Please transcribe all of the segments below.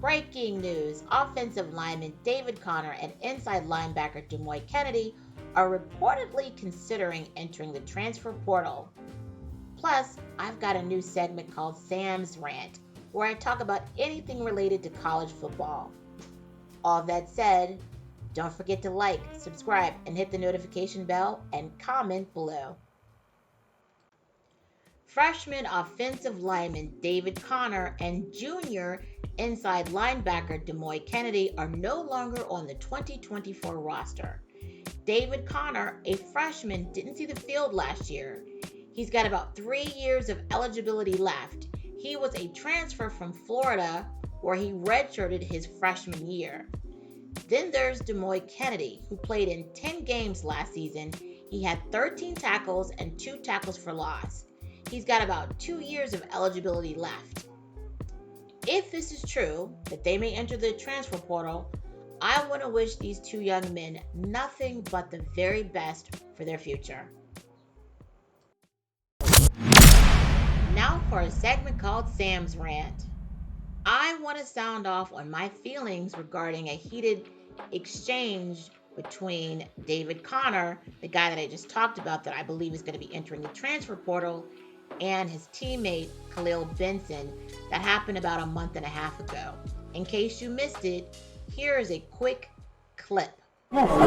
Breaking news, offensive lineman David Connor and inside linebacker Demouy Kennedy are reportedly considering entering the transfer portal. Plus, I've got a new segment called Sam's Rant, where I talk about anything related to college football. All that said, don't forget to like, subscribe, and hit the notification bell and comment below. Freshman offensive lineman David Connor and junior inside linebacker Demouy Kennedy are no longer on the 2024 roster. David Connor, a freshman, didn't see the field last year. He's got about 3 years of eligibility left. He was a transfer from Florida where he redshirted his freshman year. Then there's Demouy Kennedy, who played in 10 games last season. He had 13 tackles and 2 tackles for loss. He's got about 2 years of eligibility left. If this is true, that they may enter the transfer portal, I want to wish these two young men nothing but the very best for their future. Now for a segment called Sam's Rant. I want to sound off on my feelings regarding a heated exchange between David Connor, the guy that I just talked about that I believe is going to be entering the transfer portal, and his teammate Khalil Benson that happened about a month and a half ago. In case you missed it, here is a quick clip. That's cool.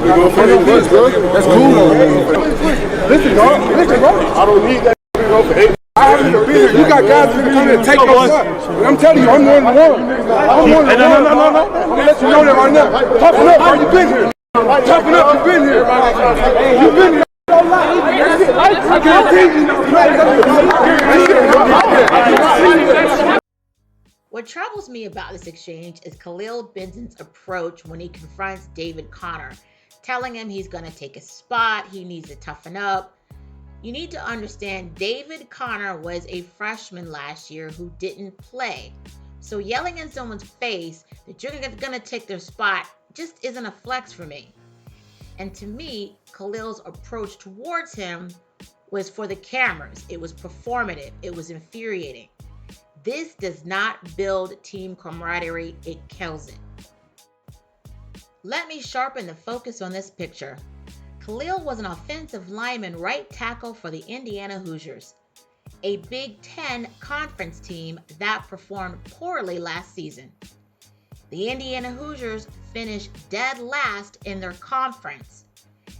Listen, bro. I don't need that. I haven't been here. You got guys that come and take your stuff. I'm telling you, I'm one of the ones. I'm one of the ones. No. I'm going to let you know that right now. Toughen up, bro. You've been here. Toughen up. You've been here. You've been here. What troubles me about this exchange is Khalil Benson's approach when he confronts David Connor, telling him he's going to take a spot, he needs to toughen up. You need to understand David Connor was a freshman last year who didn't play. So yelling in someone's face that you're going to take their spot just isn't a flex for me. And to me, Khalil's approach towards him was for the cameras. It was performative. It was infuriating. This does not build team camaraderie. It kills it. Let me sharpen the focus on this picture. Khalil was an offensive lineman right tackle for the Indiana Hoosiers, a Big Ten conference team that performed poorly last season. The Indiana Hoosiers finished dead last in their conference.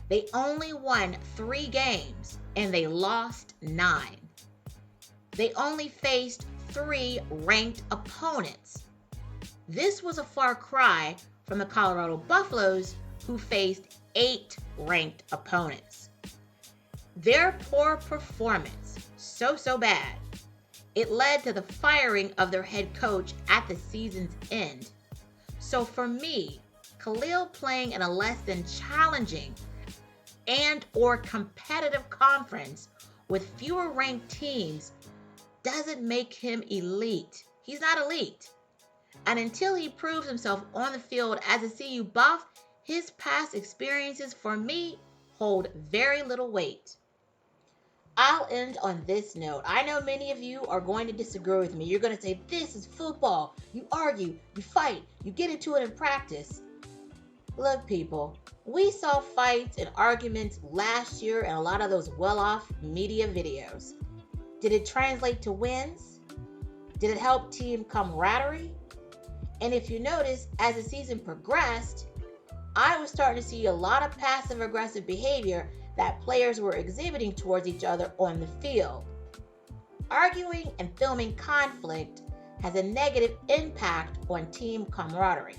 They only won 3 games and they lost 9. They only faced 3 ranked opponents. This was a far cry from the Colorado Buffaloes, who faced 8 ranked opponents. Their poor performance, so bad, it led to the firing of their head coach at the season's end. So for me, Khalil playing in a less than challenging and or competitive conference with fewer ranked teams doesn't make him elite. He's not elite. And until he proves himself on the field as a CU buff, his past experiences for me hold very little weight. I'll end on this note. I know many of you are going to disagree with me. You're going to say, this is football. You argue, you fight, you get into it in practice. Look, people, we saw fights and arguments last year in a lot of those well-off media videos. Did it translate to wins? Did it help team camaraderie? And if you notice, as the season progressed, I was starting to see a lot of passive-aggressive behavior that players were exhibiting towards each other on the field. Arguing and filming conflict has a negative impact on team camaraderie.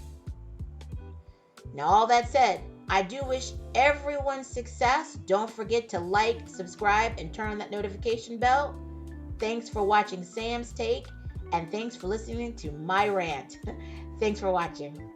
Now, all that said, I do wish everyone success. Don't forget to like, subscribe, and turn on that notification bell. Thanks for watching Sam's Take, and thanks for listening to my rant. Thanks for watching.